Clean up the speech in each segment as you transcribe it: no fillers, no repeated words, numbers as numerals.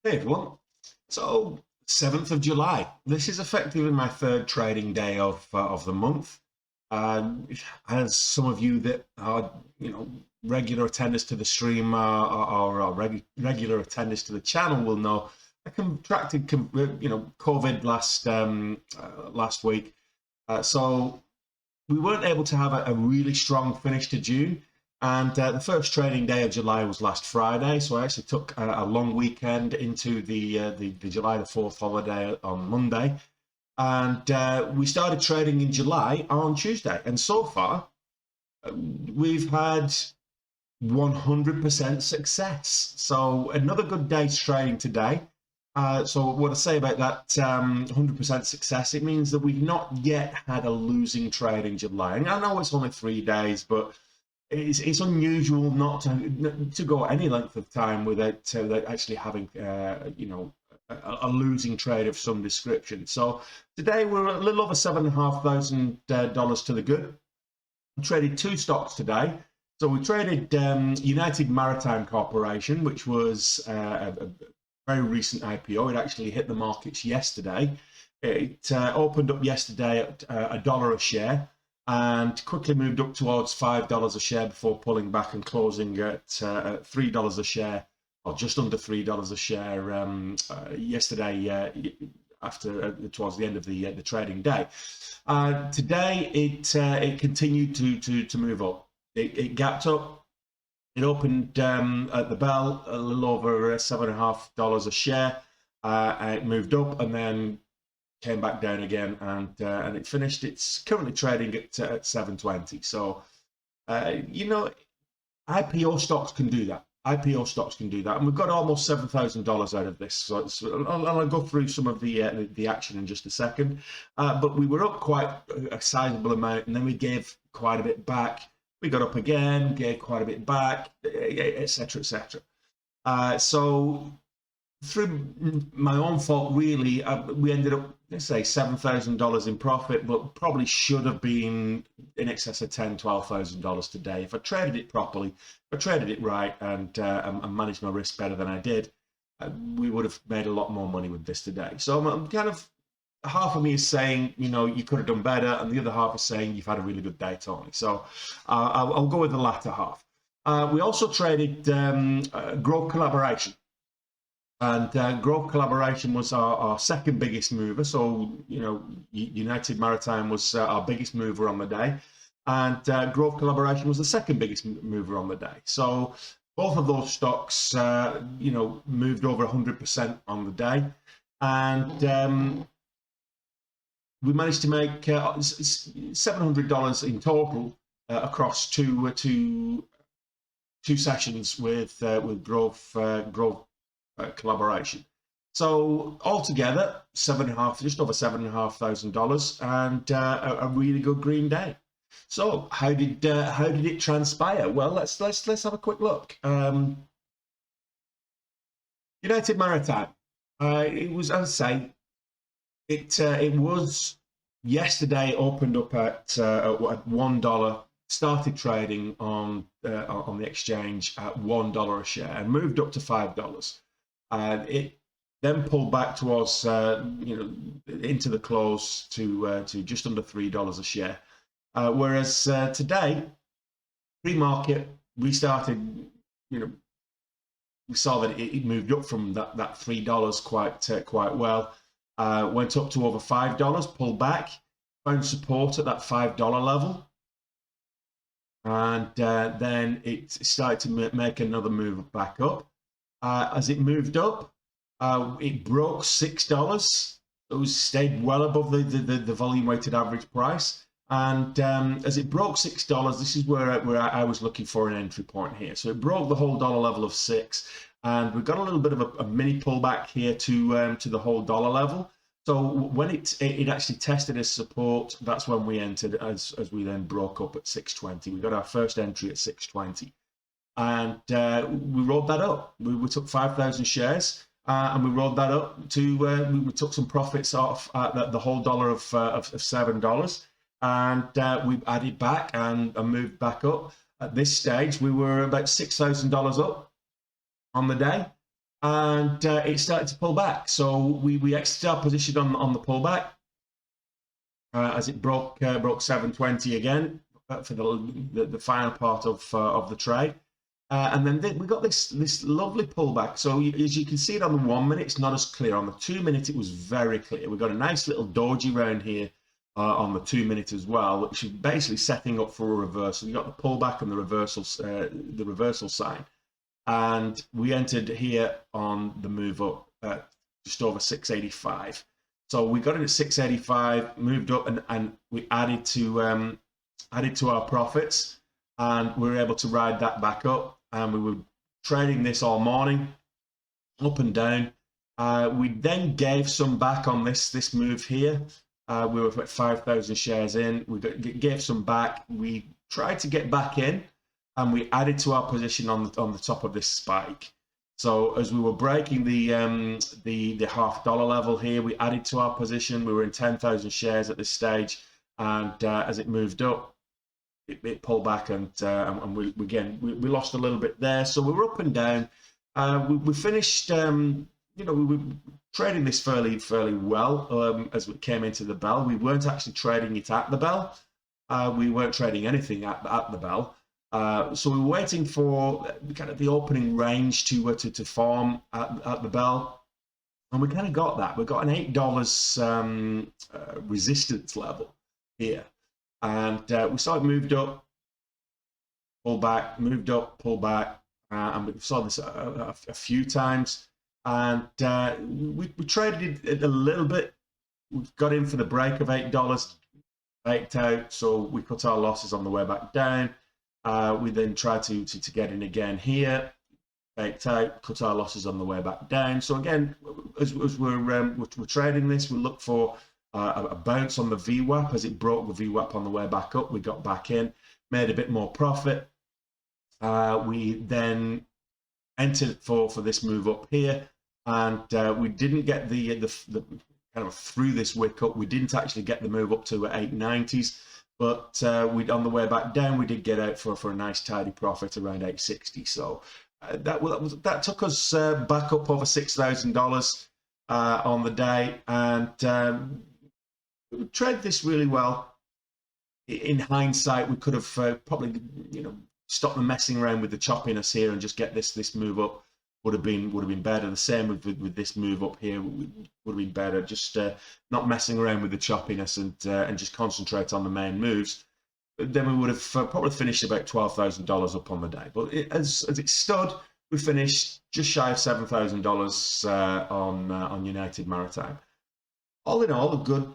Hey everyone. So, 7th of July. This is effectively my third trading day of the month. Um, as some of you that are, regular attenders to the stream or regular attenders to the channel will know, I contracted, COVID last week. So we weren't able to have a really strong finish to June. And the first trading day of July was last Friday, so I actually took a long weekend into the July the 4th holiday on Monday, and we started trading in July on Tuesday. And so far, we've had 100% success. So another good day's trading today. So what I say about that 100% success, it means that we've not yet had a losing trade in July. And I know it's only 3 days, but it's unusual not to go any length of time without actually having a losing trade of some description. So today we're a little over $7,500 to the good. We traded two stocks today. So we traded United Maritime Corporation, which was a very recent IPO. It actually hit the markets yesterday. It opened up yesterday at $1 a share and quickly moved up towards $5 a share before pulling back and closing at $3 a share, or just under $3 a share yesterday after towards the end of the trading day. Today it continued to move up. It gapped up. It opened at the bell a little over $7.50 a share. It moved up and then came back down again, and it finished. It's currently trading at 720. So IPO stocks can do that. IPO stocks can do that, and we've got almost $7,000 out of this. So I'll go through some of the action in just a second. But we were up quite a sizable amount, and then we gave quite a bit back. We got up again, gave quite a bit back, etc., etc. So through my own fault, really, we ended up, let's say, $7,000 in profit, but probably should have been in excess of $10,000-12,000 today. If I traded it properly, if I traded it right, and managed my risk better than I did, we would have made a lot more money with this today. So I'm kind of, half of me is saying, you could have done better, and the other half is saying you've had a really good day, Tony. So I'll go with the latter half. We also traded GROV Collaboration. And GROV Collaboration was our second biggest mover. So, United Maritime was our biggest mover on the day. And GROV Collaboration was the second biggest mover on the day. So both of those stocks, moved over 100% on the day. And we managed to make $700 in total across two sessions with GROV Collaboration. So altogether, just over $7,500, and a really good green day. So how did it transpire? Well, let's have a quick look. United Maritime. It was, as I say, it was yesterday opened up at $1. Started trading on the exchange at $1 a share and moved up to $5. It then pulled back towards into the close to just under $3 a share. Whereas today, pre-market, we started, we saw that it moved up from that $3 quite well. Went up to over $5, pulled back, found support at that $5 level. And then it started to make another move back up. As it moved up, it broke $6. It stayed well above the volume weighted average price. And as it broke $6, this is where I was looking for an entry point here. So it broke the whole dollar level of 6, and we got a little bit of a mini pullback here to the whole dollar level. So when it actually tested as support, that's when we entered as we then broke up at 620. We got our first entry at 620. And we rolled that up. We took 5,000 shares, and we rolled that up to, we took some profits off the whole dollar of $7. And we added back and moved back up. At this stage, we were about $6,000 up on the day. and it started to pull back. So we exited our position on the pullback as it broke 720 again for the final part of the trade. And then we got this lovely pullback. So as you can see it on the 1 minute, it's not as clear. On the 2 minute, it was very clear. We got a nice little doji round here on the 2 minute as well, which is basically setting up for a reversal. You got the pullback and the reversal sign, and we entered here on the move up just over 685. So we got in at 685, moved up, and we added to our profits, and we were able to ride that back up. And we were trading this all morning, up and down. We then gave some back on this move here. We were at 5,000 shares in. We gave some back. We tried to get back in, and we added to our position on the top of this spike. So as we were breaking the $0.50 level here, we added to our position. We were in 10,000 shares at this stage, and as it moved up, it pulled back, and we lost a little bit there. So we were up and down. We finished, we were trading this fairly well as we came into the bell. We weren't actually trading it at the bell. We weren't trading anything at the bell. So we were waiting for kind of the opening range to form at the bell, and we kind of got that. We got an $8 resistance level here. And we saw it moved up, pull back, moved up, pull back, and we saw this a few times. And we traded it a little bit. We got in for the break of $8, baked out, so we cut our losses on the way back down. We then tried to get in again here, baked out, cut our losses on the way back down. So again, as we're trading this, we look for a bounce on the VWAP. As it broke the VWAP on the way back up, we got back in, made a bit more profit. We then entered for this move up here, and we didn't get the kind of through this wick up. We didn't actually get the move up to 890s, but on the way back down, we did get out for a nice tidy profit around 860. So that took us back up over $6,000 on the day, and we traded this really well. In hindsight, we could have probably, stopped the messing around with the choppiness here and just get this move up. Would have been better. The same with this move up here would have been better. Just not messing around with the choppiness and just concentrate on the main moves. Then we would have probably finished about $12,000 up on the day. But as it stood, we finished just shy of $7,000 on United Maritime. All in all, a good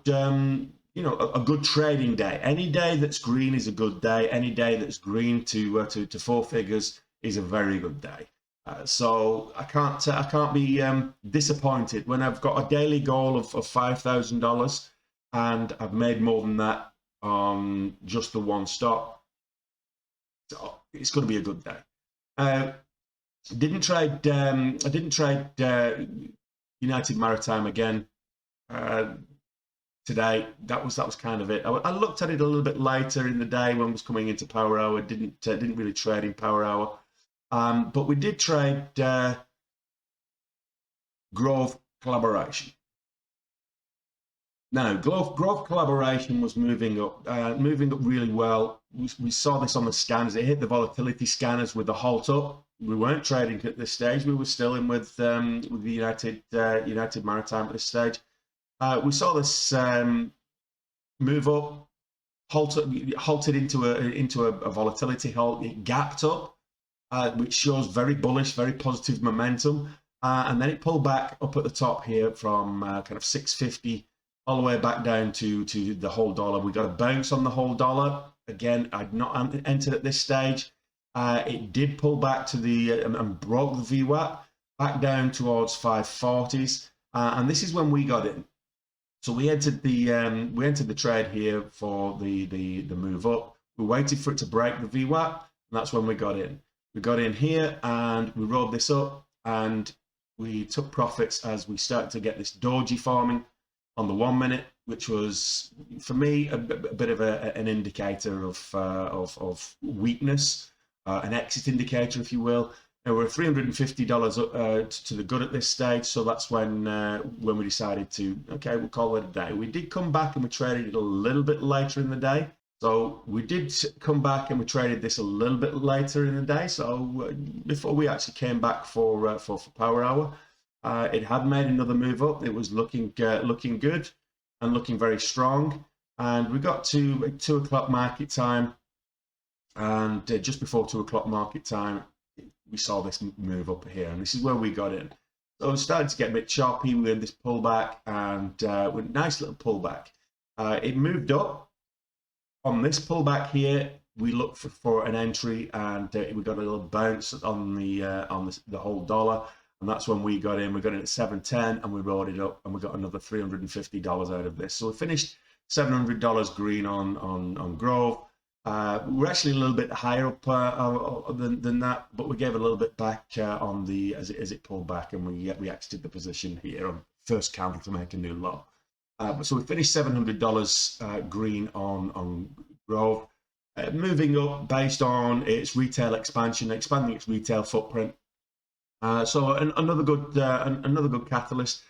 a good trading day. Any day that's green is a good day. Any day that's green to four figures is a very good day. So I can't be disappointed when I've got a daily goal of $5,000 and I've made more than that on just the one stock. So it's going to be a good day. I didn't trade United Maritime again today. That was kind of it. I looked at it a little bit later in the day when I was coming into Power Hour. Didn't really trade in Power Hour. But we did trade GROV Collaboration. Now, GROV Collaboration was moving up really well. We saw this on the scanners. It hit the volatility scanners with the halt up. We weren't trading at this stage. We were still in with the United Maritime at this stage. We saw this move up, halted into a volatility halt. It gapped up, which shows very bullish, very positive momentum. And then it pulled back up at the top here from kind of 650 all the way back down to the whole dollar. We got a bounce on the whole dollar. Again, I'd not entered at this stage. It did pull back to the and broke the VWAP back down towards 540s. And this is when we got in. So we entered the trade here for the move up. We waited for it to break the VWAP, and that's when we got in. We got in here and we rolled this up, and we took profits as we started to get this doji forming on the 1 minute, which was for me a bit of an indicator of weakness, an exit indicator, if you will. And we're $350 to the good at this stage, so that's when we decided to, okay, we'll call it a day. We did come back and we traded it a little bit later in the day. So we did come back and we traded this a little bit later in the day. So before we actually came back for Power Hour, it had made another move up. It was looking good and looking very strong. And we got to 2 o'clock market time, and just before 2 o'clock market time, we saw this move up here, and this is where we got in. So it started to get a bit choppy. We had this pullback, and with a nice little pullback. It moved up. On this pullback here, we looked for an entry, and we got a little bounce on the whole dollar, and that's when we got in. We got in at 710, and we rolled it up, and we got another $350 out of this. So we finished $700 green on GROV. We're actually a little bit higher up than that, but we gave a little bit back on the as it pulled back, and we exited the position here on first candle to make a new low. So we finished $700 green on GROV, moving up based on its retail expansion, expanding its retail footprint. So another good catalyst.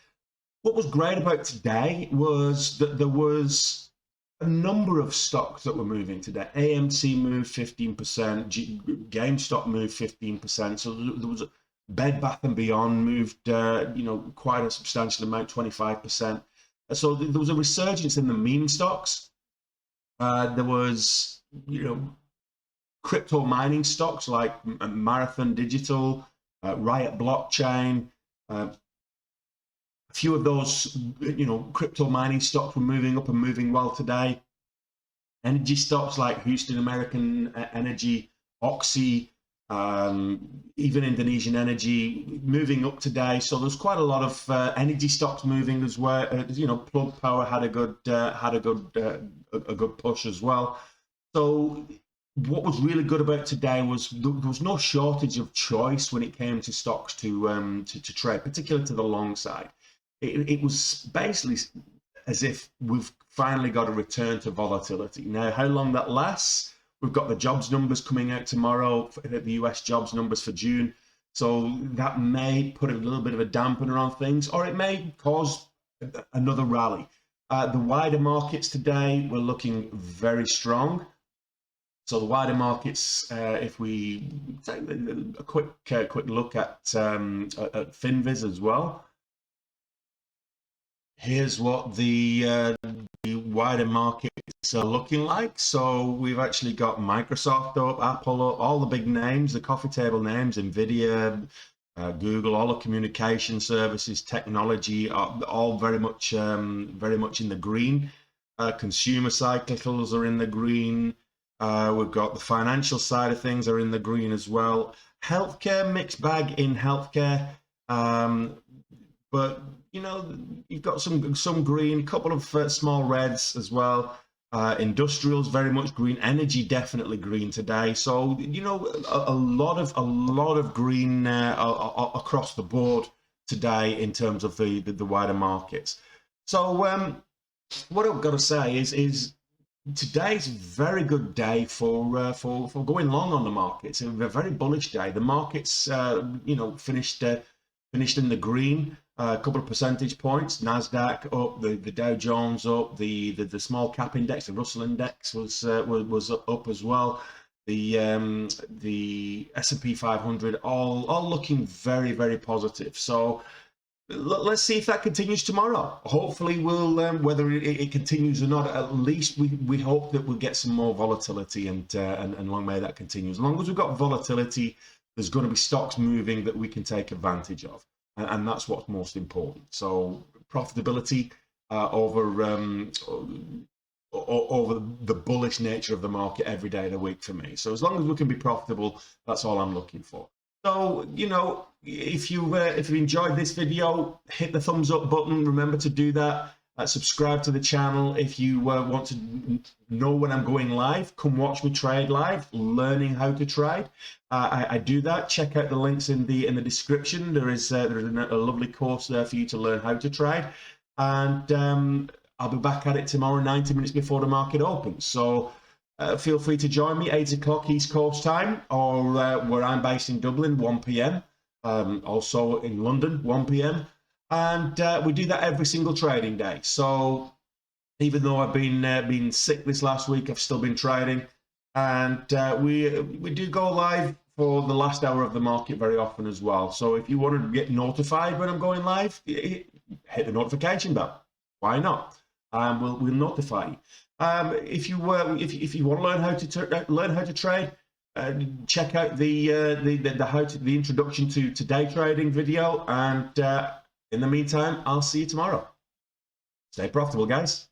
What was great about today was that there was a number of stocks that were moving today. AMC moved 15%, GameStop moved 15%. So there was Bed Bath and Beyond moved, quite a substantial amount, 25%. So there was a resurgence in the meme stocks. There was, crypto mining stocks like Marathon Digital, Riot Blockchain. A few of those, crypto mining stocks were moving up and moving well today. Energy stocks like Houston American Energy, Oxy, even Indonesian Energy moving up today. So there's quite a lot of energy stocks moving as well. Plug Power had a good push as well. So what was really good about today was there was no shortage of choice when it came to stocks to trade, particularly to the long side. It was basically as if we've finally got a return to volatility. Now, how long that lasts, we've got the jobs numbers coming out tomorrow, the US jobs numbers for June. So that may put a little bit of a dampener on things, or it may cause another rally. The wider markets today were looking very strong. So the wider markets, if we take a quick look at FinViz as well. Here's what the wider markets are looking like. So we've actually got Microsoft up, Apple up, all the big names, the coffee table names, Nvidia, Google, all the communication services, technology, are all very much in the green. Consumer cyclicals are in the green. We've got the financial side of things are in the green as well. Healthcare, mixed bag in healthcare, but you've got some green, a couple of small reds as well. Industrials very much green. Energy definitely green today. So a lot of green across the board today in terms of the wider markets. So what I've got to say is today's a very good day for going long on the markets. A very bullish day. The markets finished in the green. A couple of percentage points. Nasdaq up, the Dow Jones up, the small cap index, the Russell index was up as well. The S&P 500 all looking very, very positive. So let's see if that continues tomorrow. Hopefully, we'll whether it continues or not. At least we hope that we'll get some more volatility, and long may that continue. As long as we've got volatility, there's going to be stocks moving that we can take advantage of. And that's what's most important. So profitability over the bullish nature of the market every day of the week for me. So as long as we can be profitable, that's all I'm looking for. So if you enjoyed this video, hit the thumbs up button. Remember to do that. Subscribe to the channel. If you want to know when I'm going live, come watch me trade live, learning how to trade. I do that. Check out the links in the description. There is a lovely course there for you to learn how to trade. And I'll be back at it tomorrow, 90 minutes before the market opens. So feel free to join me 8 o'clock East Coast time, or where I'm based in Dublin, 1 p.m. Also in London, 1 p.m. And we do that every single trading day. So even though I've been sick this last week, I've still been trading, and we do go live for the last hour of the market very often as well. So if you want to get notified when I'm going live, hit the notification bell. Why not? We'll notify you. If you want to learn how to trade, check out the introduction to day trading video. And in the meantime, I'll see you tomorrow. Stay profitable, guys.